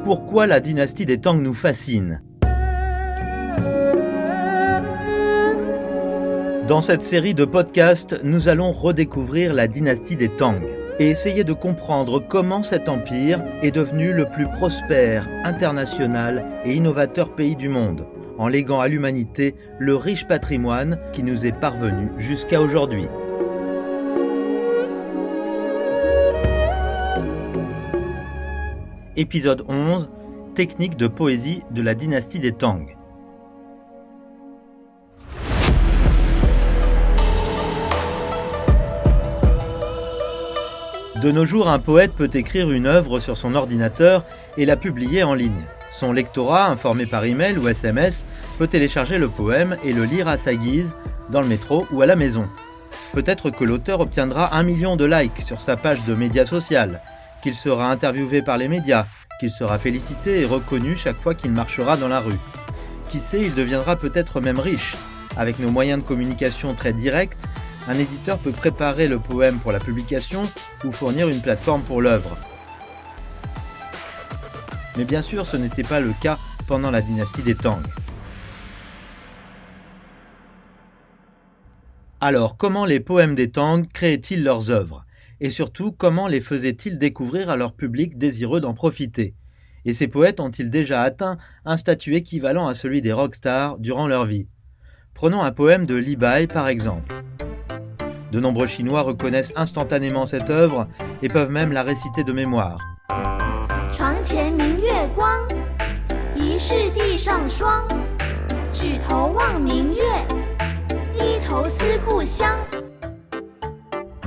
Pourquoi la dynastie des Tang nous fascine? Dans cette série de podcasts, nous allons redécouvrir la dynastie des Tang et essayer de comprendre comment cet empire est devenu le plus prospère, international et innovateur pays du monde, en léguant à l'humanité le riche patrimoine qui nous est parvenu jusqu'à aujourd'hui. Épisode 11, technique de poésie de la dynastie des Tang. De nos jours, un poète peut écrire une œuvre sur son ordinateur et la publier en ligne. Son lectorat, informé par email ou SMS, peut télécharger le poème et le lire à sa guise, dans le métro ou à la maison. Peut-être que l'auteur obtiendra 1 million de likes sur sa page de médias social, qu'il sera interviewé par les médias, qu'il sera félicité et reconnu chaque fois qu'il marchera dans la rue. Qui sait, il deviendra peut-être même riche. Avec nos moyens de communication très directs, un éditeur peut préparer le poème pour la publication ou fournir une plateforme pour l'œuvre. Mais bien sûr, ce n'était pas le cas pendant la dynastie des Tang. Alors, comment les poèmes des Tang créaient-ils leurs œuvres? Et surtout, comment les faisaient-ils découvrir à leur public désireux d'en profiter? Et ces poètes ont-ils déjà atteint un statut équivalent à celui des rockstars durant leur vie? Prenons un poème de Li Bai par exemple. De nombreux Chinois reconnaissent instantanément cette œuvre et peuvent même la réciter de mémoire.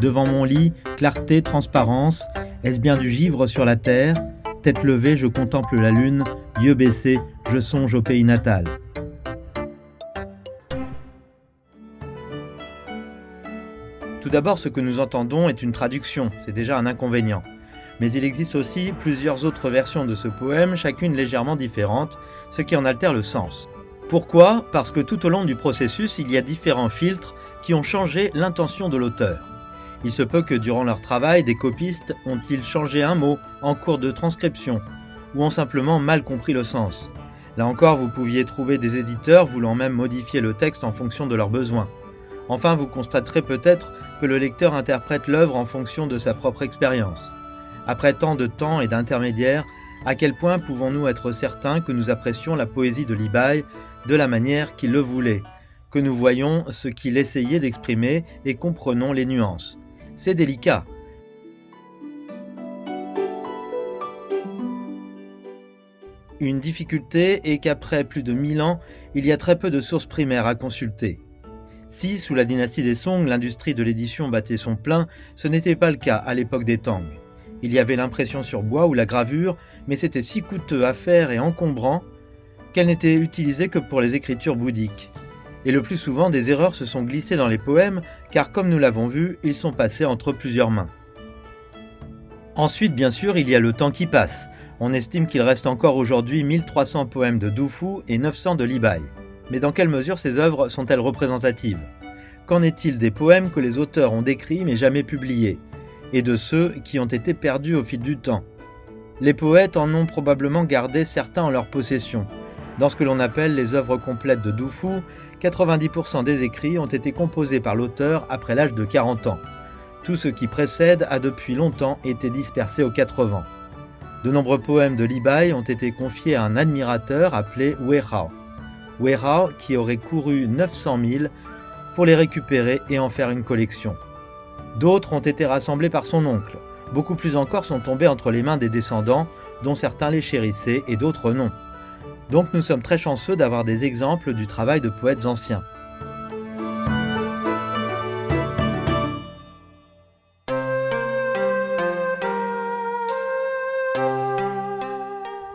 Devant mon lit, clarté, transparence, est-ce bien du givre sur la terre? Tête levée, je contemple la lune, yeux baissés, je songe au pays natal. Tout d'abord, ce que nous entendons est une traduction, c'est déjà un inconvénient. Mais il existe aussi plusieurs autres versions de ce poème, chacune légèrement différente, ce qui en altère le sens. Pourquoi? Parce que tout au long du processus, il y a différents filtres qui ont changé l'intention de l'auteur. Il se peut que durant leur travail, des copistes ont-ils changé un mot en cours de transcription, ou ont simplement mal compris le sens. Là encore, vous pouviez trouver des éditeurs voulant même modifier le texte en fonction de leurs besoins. Enfin, vous constaterez peut-être que le lecteur interprète l'œuvre en fonction de sa propre expérience. Après tant de temps et d'intermédiaires, à quel point pouvons-nous être certains que nous apprécions la poésie de Li Bai de la manière qu'il le voulait, que nous voyons ce qu'il essayait d'exprimer et comprenons les nuances? C'est délicat. Une difficulté est qu'après plus de 1000 ans, il y a très peu de sources primaires à consulter. Si, sous la dynastie des Song, l'industrie de l'édition battait son plein, ce n'était pas le cas à l'époque des Tang. Il y avait l'impression sur bois ou la gravure, mais c'était si coûteux à faire et encombrant qu'elle n'était utilisée que pour les écritures bouddhiques. Et le plus souvent, des erreurs se sont glissées dans les poèmes, car comme nous l'avons vu, ils sont passés entre plusieurs mains. Ensuite, bien sûr, il y a le temps qui passe. On estime qu'il reste encore aujourd'hui 1300 poèmes de Du Fu et 900 de Li Bai. Mais dans quelle mesure ces œuvres sont-elles représentatives? Qu'en est-il des poèmes que les auteurs ont décrits mais jamais publiés, et de ceux qui ont été perdus au fil du temps? Les poètes en ont probablement gardé certains en leur possession. Dans ce que l'on appelle les œuvres complètes de Du Fu, 90% des écrits ont été composés par l'auteur après l'âge de 40 ans. Tout ce qui précède a depuis longtemps été dispersé aux 4 vents. De nombreux poèmes de Li Bai ont été confiés à un admirateur appelé Wei Hao. Wei Hao qui aurait couru 900 000 pour les récupérer et en faire une collection. D'autres ont été rassemblés par son oncle. Beaucoup plus encore sont tombés entre les mains des descendants, dont certains les chérissaient et d'autres non. Donc nous sommes très chanceux d'avoir des exemples du travail de poètes anciens.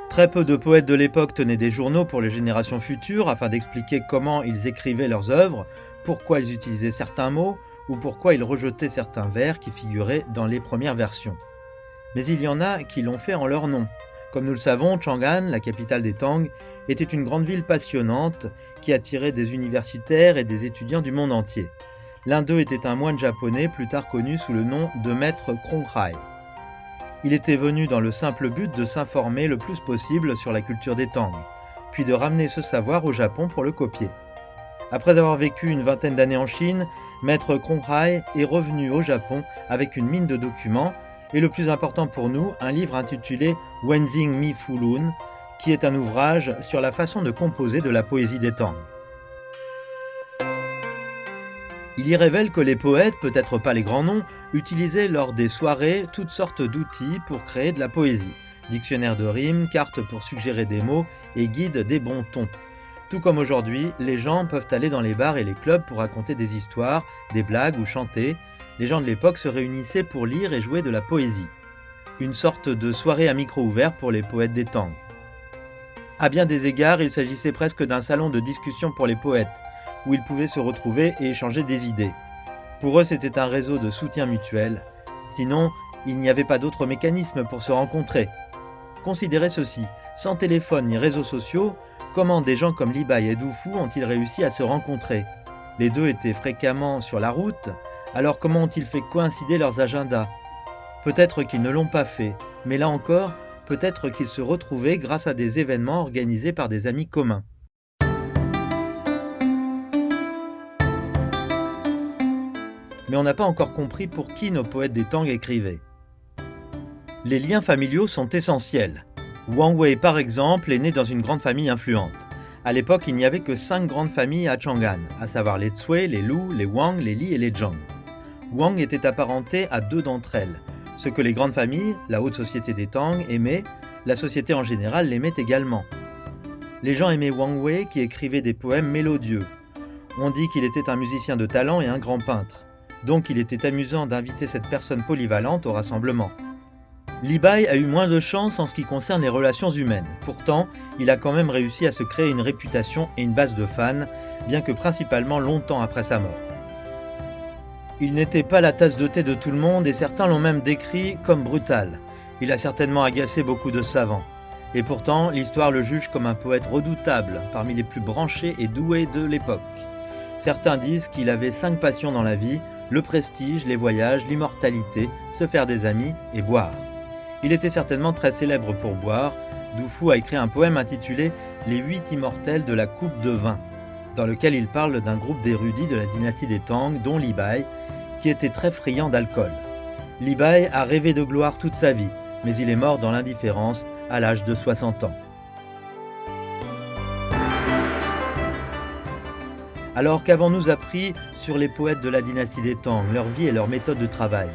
Très peu de poètes de l'époque tenaient des journaux pour les générations futures afin d'expliquer comment ils écrivaient leurs œuvres, pourquoi ils utilisaient certains mots ou pourquoi ils rejetaient certains vers qui figuraient dans les premières versions. Mais il y en a qui l'ont fait en leur nom. Comme nous le savons, Chang'an, la capitale des Tang, était une grande ville passionnante qui attirait des universitaires et des étudiants du monde entier. L'un d'eux était un moine japonais, plus tard connu sous le nom de maître Kronghai. Il était venu dans le simple but de s'informer le plus possible sur la culture des Tang, puis de ramener ce savoir au Japon pour le copier. Après avoir vécu une vingtaine d'années en Chine, Maître Kronghai est revenu au Japon avec une mine de documents et le plus important pour nous, un livre intitulé Wenzing Mi Fulun, qui est un ouvrage sur la façon de composer de la poésie des Tang. Il y révèle que les poètes, peut-être pas les grands noms, utilisaient lors des soirées toutes sortes d'outils pour créer de la poésie. Dictionnaire de rimes, cartes pour suggérer des mots et guide des bons tons. Tout comme aujourd'hui, les gens peuvent aller dans les bars et les clubs pour raconter des histoires, des blagues ou chanter. Les gens de l'époque se réunissaient pour lire et jouer de la poésie. Une sorte de soirée à micro ouvert pour les poètes des Tang. À bien des égards, il s'agissait presque d'un salon de discussion pour les poètes, où ils pouvaient se retrouver et échanger des idées. Pour eux, c'était un réseau de soutien mutuel. Sinon, il n'y avait pas d'autre mécanisme pour se rencontrer. Considérez ceci, sans téléphone ni réseaux sociaux, comment des gens comme Li Bai et Du Fu ont-ils réussi à se rencontrer? Les deux étaient fréquemment sur la route, alors comment ont-ils fait coïncider leurs agendas? Peut-être qu'ils ne l'ont pas fait, mais là encore, peut-être qu'ils se retrouvaient grâce à des événements organisés par des amis communs. Mais on n'a pas encore compris pour qui nos poètes des Tang écrivaient. Les liens familiaux sont essentiels. Wang Wei, par exemple, est né dans une grande famille influente. À l'époque, il n'y avait que 5 grandes familles à Chang'an, à savoir les Cui, les Lu, les Wang, les Li et les Zhang. Wang était apparenté à 2 d'entre elles. Ce que les grandes familles, la haute société des Tang, aimaient, la société en général l'aimait également. Les gens aimaient Wang Wei qui écrivait des poèmes mélodieux. On dit qu'il était un musicien de talent et un grand peintre. Donc il était amusant d'inviter cette personne polyvalente au rassemblement. Li Bai a eu moins de chance en ce qui concerne les relations humaines. Pourtant, il a quand même réussi à se créer une réputation et une base de fans, bien que principalement longtemps après sa mort. Il n'était pas la tasse de thé de tout le monde et certains l'ont même décrit comme brutal. Il a certainement agacé beaucoup de savants. Et pourtant, l'histoire le juge comme un poète redoutable, parmi les plus branchés et doués de l'époque. Certains disent qu'il avait 5 passions dans la vie, le prestige, les voyages, l'immortalité, se faire des amis et boire. Il était certainement très célèbre pour boire. Du Fu a écrit un poème intitulé « Les 8 immortels de la coupe de vin », dans lequel il parle d'un groupe d'érudits de la dynastie des Tang, dont Li Bai, qui était très friand d'alcool. Li Bai a rêvé de gloire toute sa vie, mais il est mort dans l'indifférence à l'âge de 60 ans. Alors qu'avons-nous appris sur les poètes de la dynastie des Tang, leur vie et leur méthode de travail?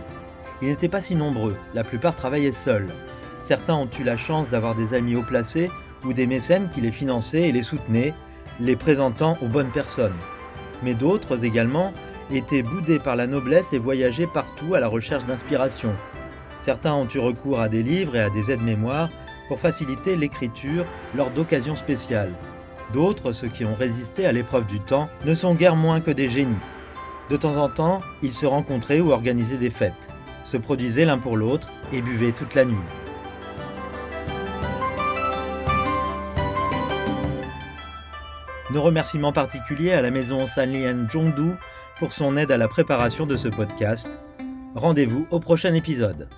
Ils n'étaient pas si nombreux, la plupart travaillaient seuls. Certains ont eu la chance d'avoir des amis haut placés ou des mécènes qui les finançaient et les soutenaient, les présentant aux bonnes personnes. Mais d'autres également étaient boudés par la noblesse et voyageaient partout à la recherche d'inspiration. Certains ont eu recours à des livres et à des aides-mémoires pour faciliter l'écriture lors d'occasions spéciales. D'autres, ceux qui ont résisté à l'épreuve du temps, ne sont guère moins que des génies. De temps en temps, ils se rencontraient ou organisaient des fêtes, se produisaient l'un pour l'autre et buvaient toute la nuit. Nos remerciements particuliers à la maison Sanlian Zhongdu pour son aide à la préparation de ce podcast. Rendez-vous au prochain épisode.